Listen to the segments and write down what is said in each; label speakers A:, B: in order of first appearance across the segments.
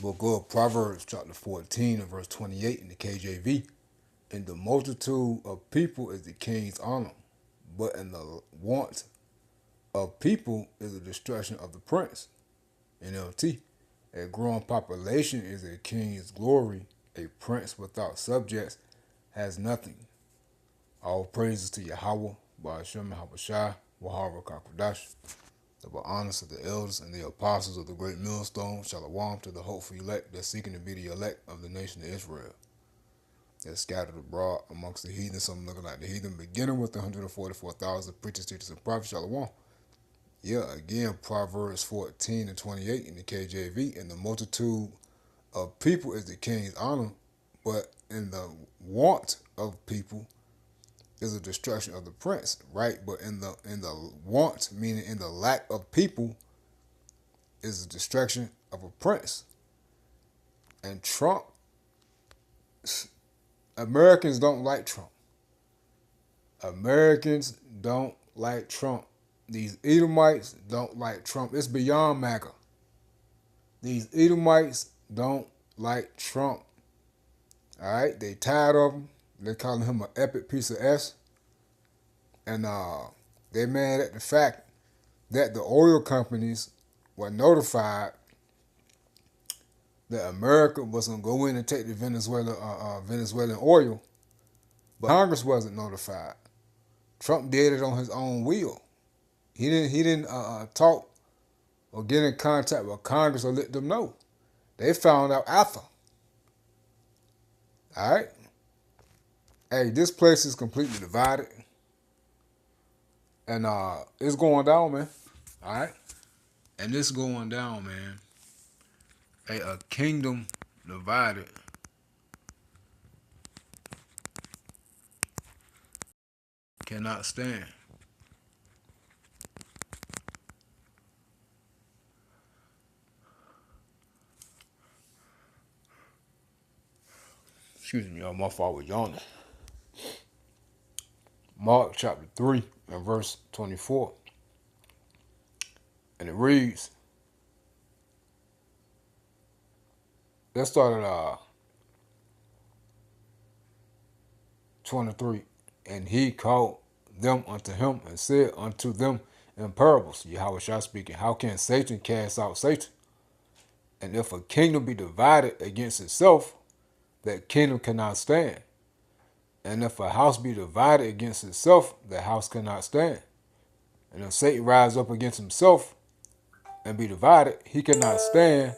A: Book of Proverbs, chapter 14 and verse 28 in the KJV. In the multitude of people is the king's honor, but in the want of people is the destruction of the prince. NLT. A growing population is a king's glory. A prince without subjects has nothing. All praises to Yahweh, Ba'ashem Habashai, Wahara Kakwadash. The honors of the elders and the apostles of the great millstone. Shalom to the hopeful elect that seeking to be the elect of the nation of Israel. They're scattered abroad amongst the heathen, some looking like the heathen, beginning with the 144,000 preachers, teachers, and prophets. Shalom. Yeah, again, Proverbs 14 and 28 in the KJV. In the multitude of people is the king's honor, but in the want of people is the destruction of the prince, right? But in the want, meaning in the lack of people, is the destruction of a prince. And Trump, Americans don't like Trump. Americans don't like Trump. These Edomites don't like Trump. It's beyond MAGA. These Edomites don't like Trump. All right, they tired of him. They're calling him an epic piece of S. And they're mad at the fact that the oil companies were notified that America was going to go in and take the Venezuelan oil, but Congress wasn't notified. Trump did it on his own will. He didn't talk or get in contact with Congress or let them know. They found out after. All right. Hey, this place is completely divided, and it's going down, man. All right, and it's going down, man. Hey, a kingdom divided cannot stand. Excuse me, y'all. My fault with yawning. Mark chapter 3 and verse 24. And it reads, let's start at 23. And he called them unto him and said unto them in parables, Yahweh Shah speaking, how can Satan cast out Satan? And if a kingdom be divided against itself, that kingdom cannot stand. And if a house be divided against itself, that house cannot stand. And if Satan rise up against himself and be divided, he cannot stand,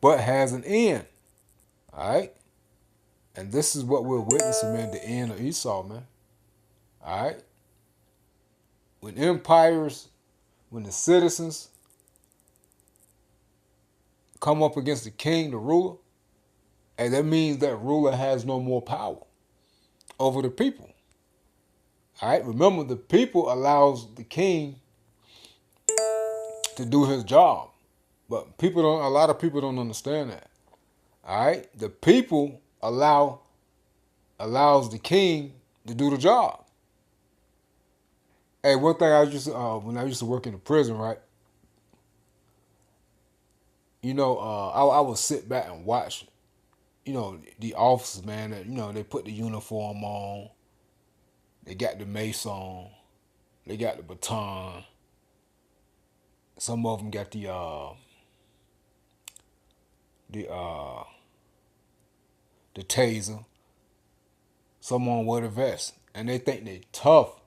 A: but has an end. All right? And this is what we're witnessing, man, the end of Esau, man. All right? When empires, when the citizens come up against the king, the ruler, and that means that ruler has no more power over the people. All right? Remember, the people allows the king to do his job. But a lot of people don't understand that. All right? The people allows the king to do the job. Hey, one thing when I used to work in a prison, right? You know, I would sit back and watch, you know, the officers, man. They put the uniform on. They got the mace on. They got the baton. Some of them got the taser. Someone wear the vest, and they think they tough.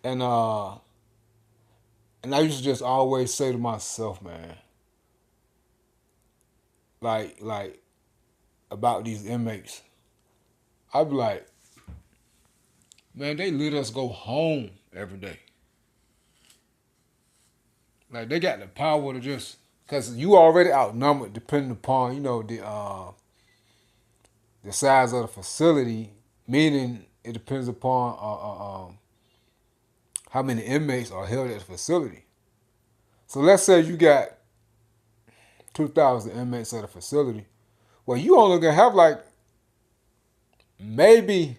A: And I used to just always say to myself, man, like about these inmates, I'd be like, man, they let us go home every day. Like, they got the power to just, because you already outnumbered depending upon, you know, the size of the facility, meaning it depends upon how many inmates are held at the facility. So let's say you got 2,000 inmates at a facility. Well, you only gonna have like maybe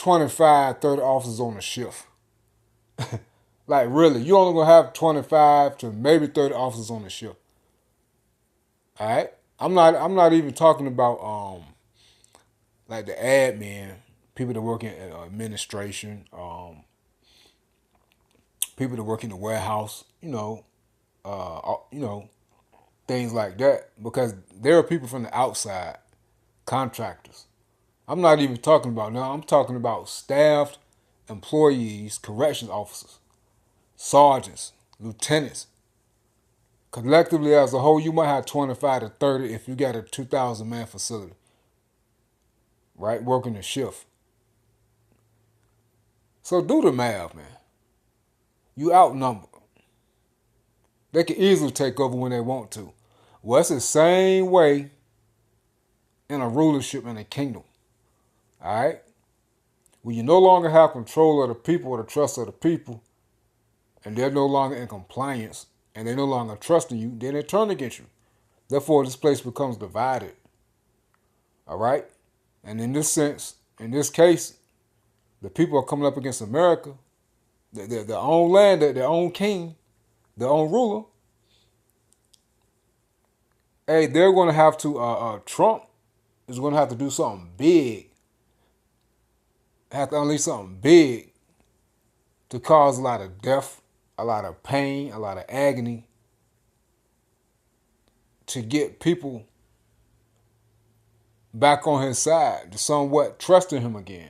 A: 25, 30 officers on a shift. Like really, you only gonna have 25 to maybe 30 officers on the shift. All right. I'm not even talking about like the admin, people that work in administration, people that work in the warehouse, things like that. Because there are people from the outside, contractors. I'm not even talking about now. I'm talking about staffed employees, corrections officers, sergeants, lieutenants. Collectively, as a whole, you might have 25 to 30 if you got a 2,000 man facility, right? Working a shift. So do the math, man. You outnumbered. They can easily take over when they want to. Well, it's the same way in a rulership in a kingdom. All right? When you no longer have control of the people or the trust of the people, and they're no longer in compliance, and they're no longer trusting you, then they turn against you. Therefore, this place becomes divided. All right? And in this sense, in this case, the people are coming up against America, their own land, their own king, their own ruler. Hey, they're going to have to, Trump is going to have to do something big, have to unleash something big to cause a lot of death, a lot of pain, a lot of agony, to get people back on his side, to somewhat trusting him again.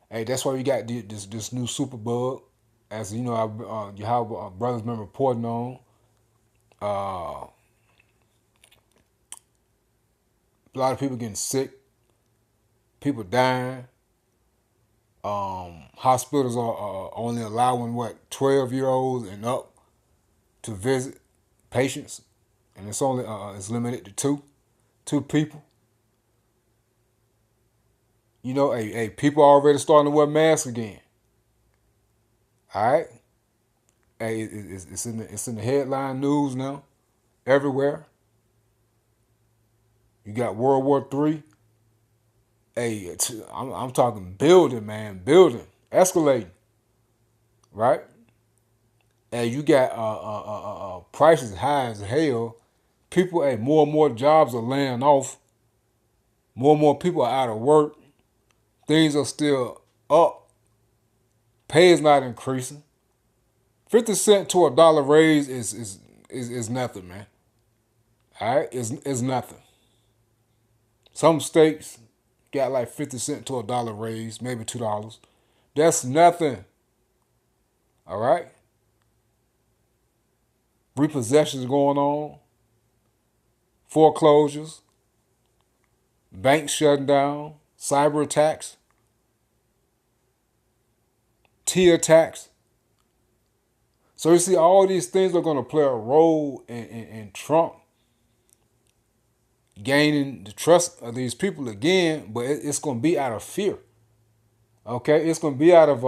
A: Hey, that's why we got this new super bug, as you know, you have brothers been reporting on. A lot of people getting sick, people dying. Hospitals are only allowing 12-year-olds and up to visit patients, and it's only it's limited to two people. You know, people are already starting to wear masks again. All right, hey, it's in the headline news now, everywhere. You got World War III. Hey, I'm talking building, man, building, escalating, right? And you got prices high as hell. People, more and more jobs are laying off. More and more people are out of work. Things are still up. Pay is not increasing. 50 cents to $1 raise is nothing, man. All right, it's nothing. Some states got like 50 cents to $1 raise, maybe $2. That's nothing. All right. Repossessions going on, foreclosures, banks shutting down, cyber attacks, T attacks. So you see, all these things are going to play a role in Trump gaining the trust of these people again, but it's going to be out of fear. Okay, it's going to be out of,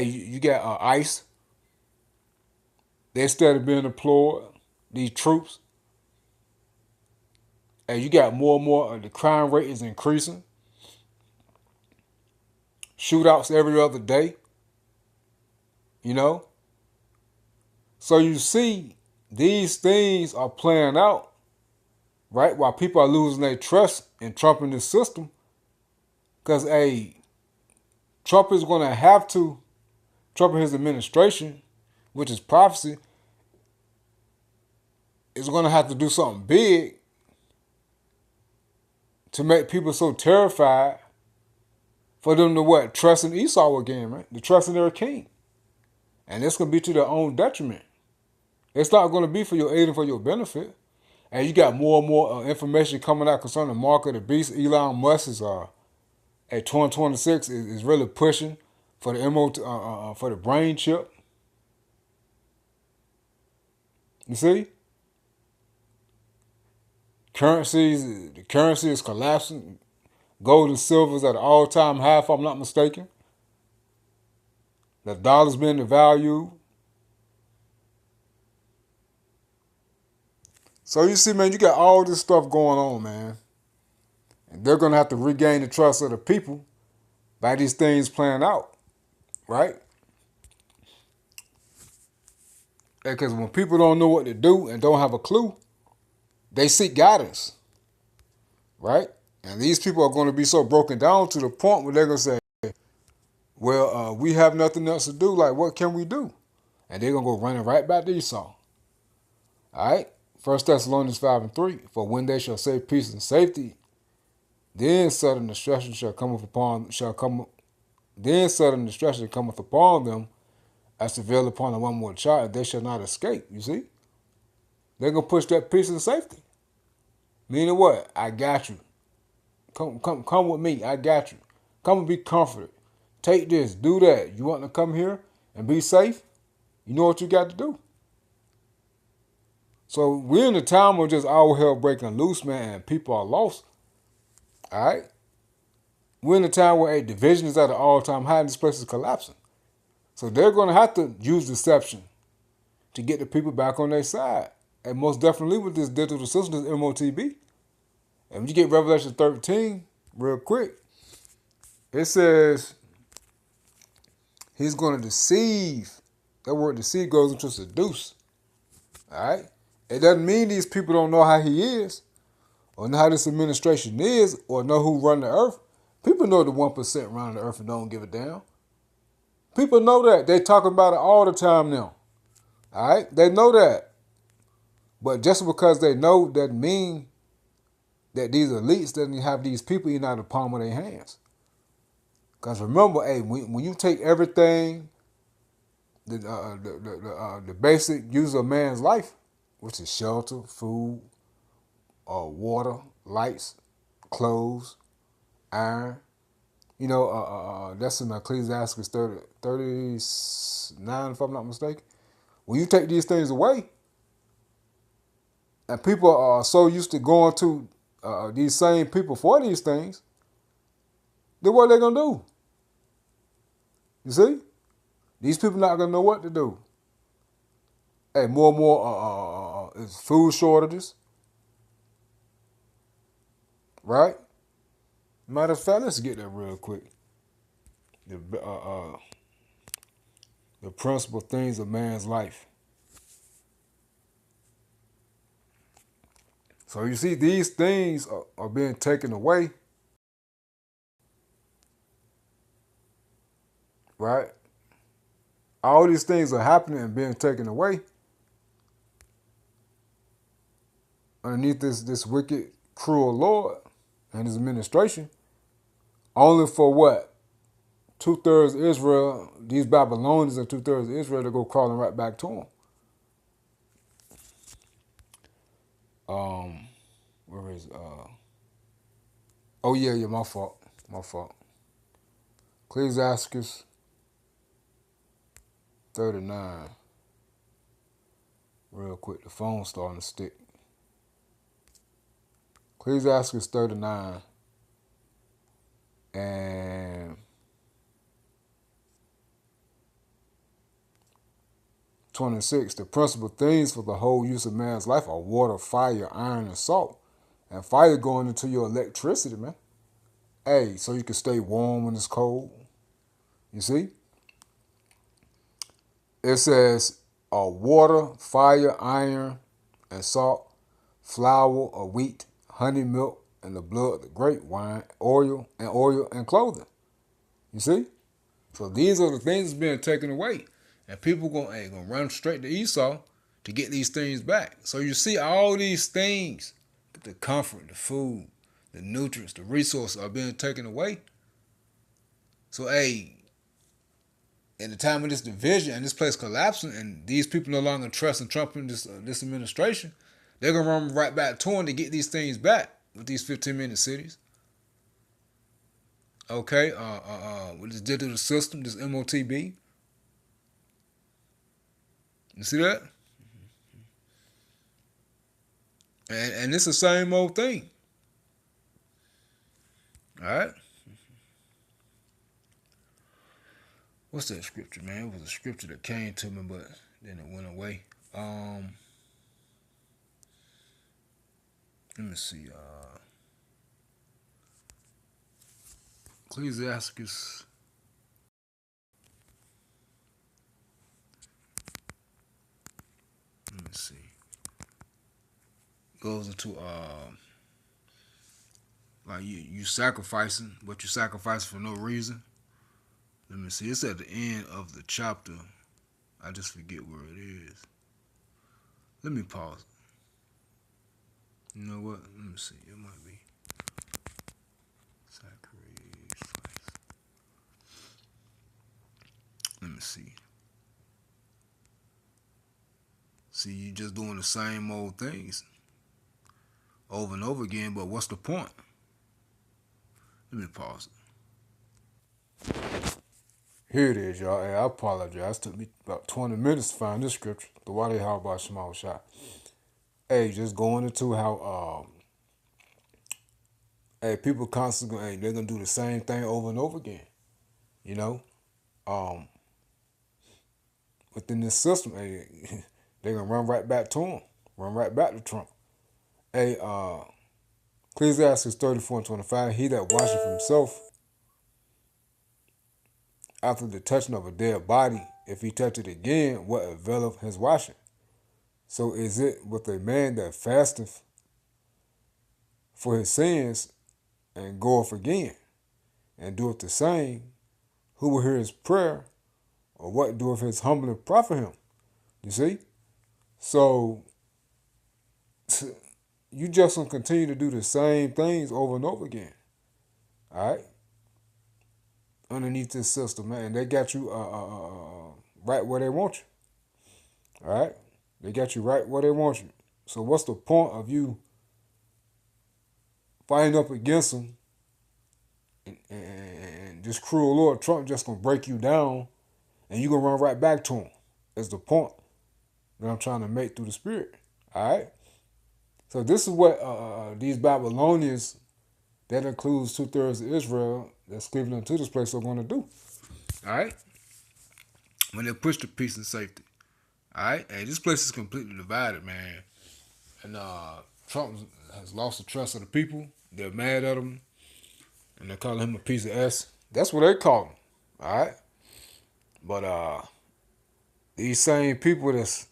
A: you got ICE. They started being deployed, these troops. And you got more and more, the crime rate is increasing. Shootouts every other day. You know? So you see, these things are playing out, right? While people are losing their trust in Trump and this system. Because, Trump is going to have to, Trump and his administration, which is prophecy, is going to have to do something big to make people so terrified for them to trust in Esau again, right? To trust in their king. And it's going to be to their own detriment. It's not going to be for your aid and for your benefit. And you got more and more information coming out concerning the mark of the beast. Elon Musk is at 2026 is really pushing for the for the brain chip. You see? The currency is collapsing. Gold and silver is at an all-time high, if I'm not mistaken. The dollar's been devalued. So you see, man, you got all this stuff going on, man. And they're going to have to regain the trust of the people. by these things playing out, right? Because when people don't know what to do and don't have a clue, they seek guidance, right? And these people are going to be so broken down to the point where they're going to say, well, we have nothing else to do. Like, what can we do? And they're going to go running right back to Esau. All right? 1 Thessalonians 5:3. For when they shall say peace and safety, then sudden destruction then sudden destruction cometh upon them as travail upon a one more child, they shall not escape. You see? They're going to push that peace and safety. Meaning what? I got you. Come with me. I got you. Come and be comforted. Take this. Do that. You want to come here and be safe? You know what you got to do. So we're in a time of just all hell breaking loose, man, and people are lost. All right? We're in a time where division is at an all-time high and this place is collapsing. So they're going to have to use deception to get the people back on their side. And most definitely with this digital system, this MOTB. And when you get Revelation 13, real quick, it says he's going to deceive. That word deceive goes into seduce. All right? It doesn't mean these people don't know how he is or know how this administration is or know who run the earth. People know the 1% running the earth and don't give a damn. People know that. They talk about it all the time now. All right? They know that. But just because they know doesn't mean that these elites doesn't have these people in out of the palm of their hands. Because remember, hey, when you take everything, the basic use of man's life, which is shelter, food, water, lights, clothes, iron, that's in Ecclesiastes 39, if I'm not mistaken. When you take these things away, and people are so used to going to these same people for these things, then what are they going to do? You see? These people not going to know what to do. Hey, more and more it's food shortages. Right? Matter of fact, let's get that real quick. The principal things of man's life. So you see, these things are being taken away. Right? All these things are happening and being taken away underneath this wicked, cruel Lord and his administration. Only for what? 2/3 Israel, these Babylonians and 2/3 Israel to go crawling right back to him. Where is oh yeah, my fault. Ecclesiastes 39. Real quick, the phone's starting to stick. Ecclesiastes 39 and 26. The principal things for the whole use of man's life are water, fire, iron, and salt. And fire going into your electricity, man. Hey, so you can stay warm when it's cold. You see? It says water, fire, iron, and salt, flour or wheat, honey, milk, and the blood of the grape, wine, oil and clothing. You see? So these are the things that's being taken away. And people gonna run straight to Esau to get these things back. So you see all these things, the comfort, the food, the nutrients, the resources are being taken away. So in the time of this division and this place collapsing and these people no longer trusting Trump and this administration, they're going to run right back to him to get these things back with these 15-minute cities. Okay, with this digital system, this MOTB. You see that? And it's the same old thing. All right? What's that scripture, man? It was a scripture that came to me, but then it went away. Let me see. Ecclesiasticus. Let me see. Goes into like you sacrificing, but you sacrificing for no reason. Let me see. It's at the end of the chapter. I just forget where it is. Let me pause. You know what? Let me see. It might be sacrifice. Let me see. See, you just doing the same old things over and over again, but what's the point? Let me pause it. Here it is, y'all. Hey, I apologize. It took me about 20 minutes to find this scripture. The why they how about small shot. Hey, just going into how hey, people constantly hey, they're gonna do the same thing over and over again. You know? Within this system, hey, they're gonna run right back to him. Run right back to Trump. Hey, Ecclesiastes 34:25, he that washeth himself after the touching of a dead body, if he touch it again, what availeth his washing? So is it with a man that fasteth for his sins and goeth again, and doeth the same, who will hear his prayer, or what doeth his humbling profit him? You see? So you just gonna continue to do the same things over and over again. All right? Underneath this system, man. They got you right where they want you. All right? They got you right where they want you. So what's the point of you fighting up against them and this cruel Lord Trump just going to break you down and you going to run right back to him? That's the point that I'm trying to make through the Spirit. All right? So this is what these Babylonians, that includes 2/3 of Israel, that's cleaving into this place, are going to do. All right? When they push to peace and safety. All right? Hey, this place is completely divided, man. And Trump has lost the trust of the people. They're mad at him. And they call him a piece of S. That's what they call him. All right? But these same people that's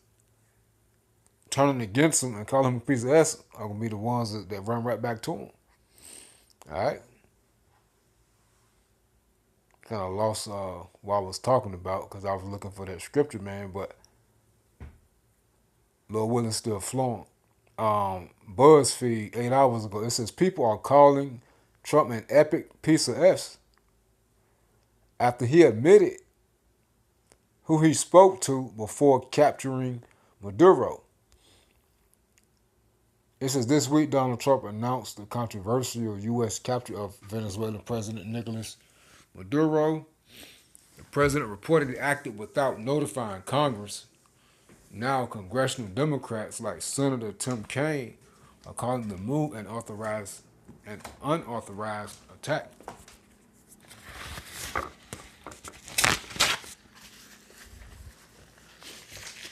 A: turning against him and calling him a piece of S are going to be the ones that run right back to him. All right? Kind of lost what I was talking about because I was looking for that scripture, man. But Lord willing, still flowing. BuzzFeed 8 hours ago, it says people are calling Trump an epic piece of S after he admitted who he spoke to before capturing Maduro. It says this week Donald Trump announced the controversial U.S. capture of Venezuelan President Nicolas Maduro. The president reportedly acted without notifying Congress. Now congressional Democrats like Senator Tim Kaine are calling the move an unauthorized attack.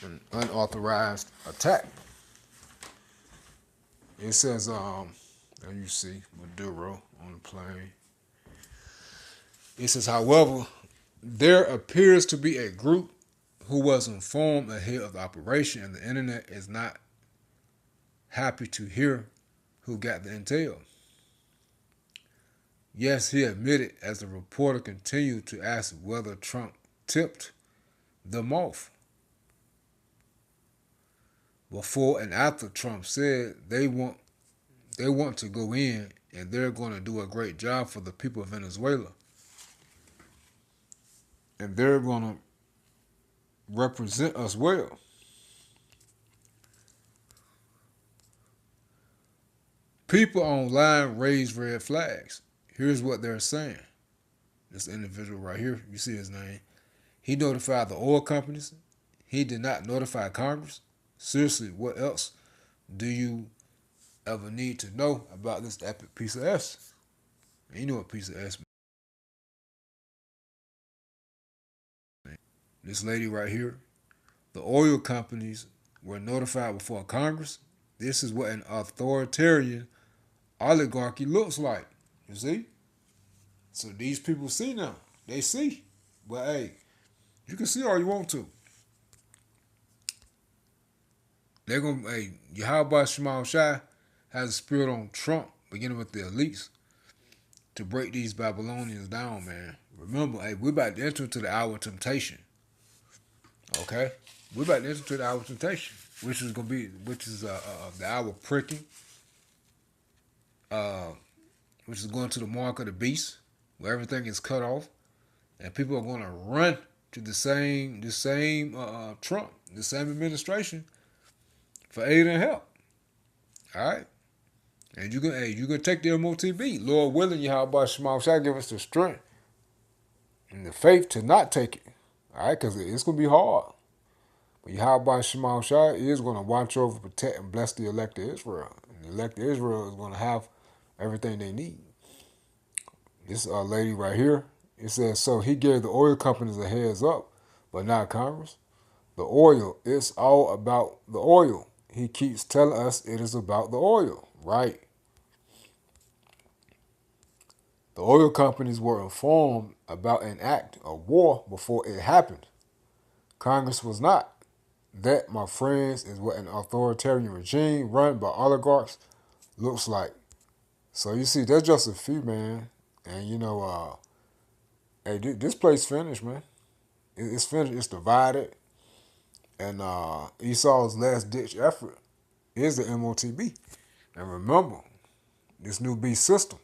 A: An unauthorized attack. It says, there you see Maduro on the plane. It says, however, there appears to be a group who was informed ahead of the operation, and the internet is not happy to hear who got the intel. Yes, he admitted as the reporter continued to ask whether Trump tipped them off. Before and after Trump said they want to go in and they're going to do a great job for the people of Venezuela. And they're going to represent us well. People online raise red flags. Here's what they're saying. This individual right here, you see his name. He notified the oil companies. He did not notify Congress. Seriously, what else do you ever need to know about this epic piece of S? And you know what piece of S means. This lady right here, the oil companies were notified before Congress. This is what an authoritarian oligarchy looks like. You see? So these people see now. They see. But hey, you can see all you want to. They're gonna hey, Yahweh Shema Shai has a spirit on Trump, beginning with the elites, to break these Babylonians down, man. Remember, hey, we're about to enter into the hour of temptation. Okay? We're about to enter into the hour of temptation, which is the hour of pricking, uh, which is going to the mark of the beast, where everything is cut off, and people are going to run to the same Trump, the same administration for aid and help. All right, and you can take the MOTB, Lord willing, Yahweh Shema shall give us the strength and the faith to not take it. All right, because it's gonna be hard. But Yahweh Shema Shai is going to watch over, protect, and bless the elect of Israel. And the elect of Israel is going to have everything they need. This lady right here, it says, so he gave the oil companies a heads up, but not Congress. The oil, it's all about the oil. He keeps telling us it is about the oil, right? The oil companies were informed about an act of war before it happened. Congress was not. That, my friends, is what an authoritarian regime run by oligarchs looks like. So you see, there's just a few, man. And hey, this place finished, man. It's finished. It's divided. And Esau's last ditch effort is the MOTB. And remember, this new beast system.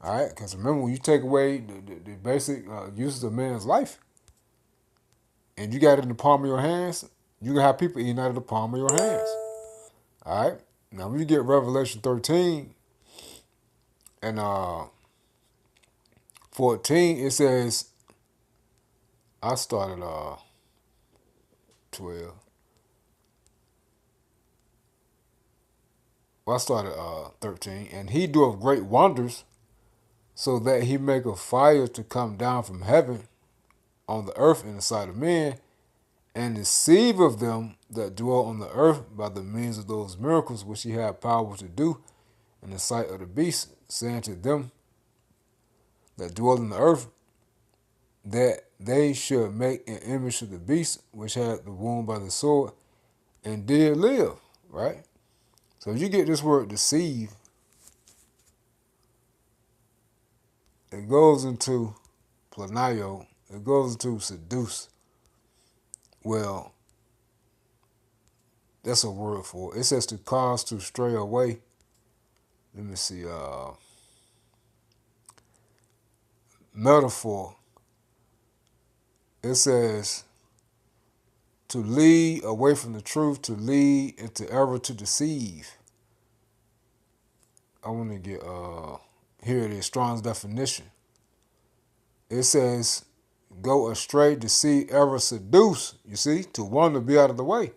A: All right, because remember, when you take away the basic uses of man's life, and you got it in the palm of your hands, you can have people eating out of the palm of your hands. All right. Now, when you get Revelation 13 and 14, it says, I started 12. Well, I started 13. And he doeth great wonders, so that he make a fire to come down from heaven on the earth in the sight of men, and deceive of them that dwell on the earth by the means of those miracles which he had power to do in the sight of the beast, saying to them that dwell in the earth, that they should make an image of the beast which had the wound by the sword and did live, right? So if you get this word deceive, it goes into planio, it goes into seduce. Well, that's a word for it. It says to cause to stray away. Let me see, metaphor. It says to lead away from the truth, to lead into error, to deceive. I want to get, here it is, Strong's definition. It says, go astray, deceive, error, seduce. You see, to want to be out of the way.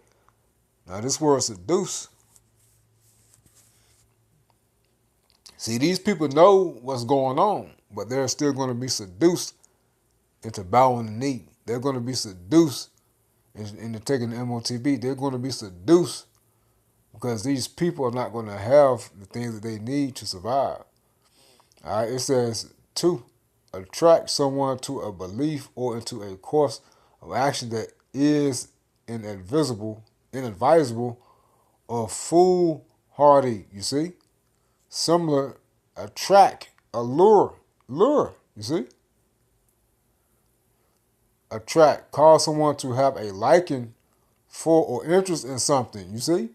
A: Now, this word seduce. See, these people know what's going on, but they're still going to be seduced into bowing the knee. They're going to be seduced into taking the MOTB. They're going to be seduced because these people are not going to have the things that they need to survive. All right, it says to attract someone to a belief or into a course of action that is inadvisable, or foolhardy. You see, similar, attract, lure. You see, attract, cause someone to have a liking for or interest in something. You see,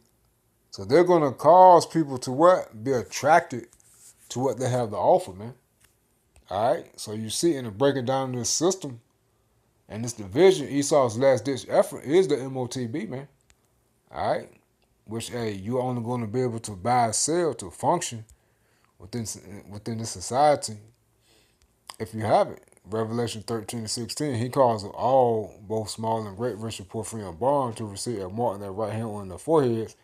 A: so they're going to cause people to what? Be attracted to what they have to offer, man. All right, so you see in the breaking down of this system and this division, Esau's last ditch effort is the MOTB, man. All right, which, hey, you're only going to be able to buy or sell to function within this society if you have it. Revelation 13 and 16, he calls all, both small and great, rich and poor, free and bond, to receive a mark in their right hand or in their foreheads,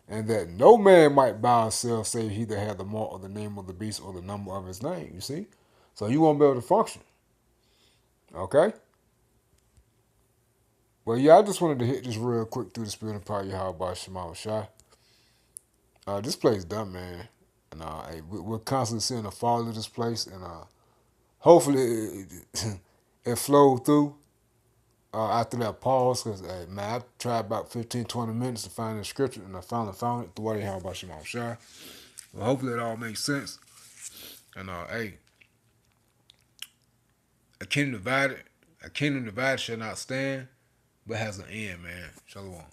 A: and that no man might buy or sell save he that had the mark or the name of the beast or the number of his name. You see? So you won't be able to function. Okay? Well, yeah, I just wanted to hit this real quick through the spirit and power of Yahweh Shema Shai. This place done, man. And hey, we're constantly seeing the fall of this place. And hopefully it flowed through after that pause. Because, hey, man, I tried about 15, 20 minutes to find the scripture, and I finally found it. The way how about Shimon Shai. Well, hopefully it all makes sense. And, hey, a kingdom divided shall not stand, but has an end, man. Shalom.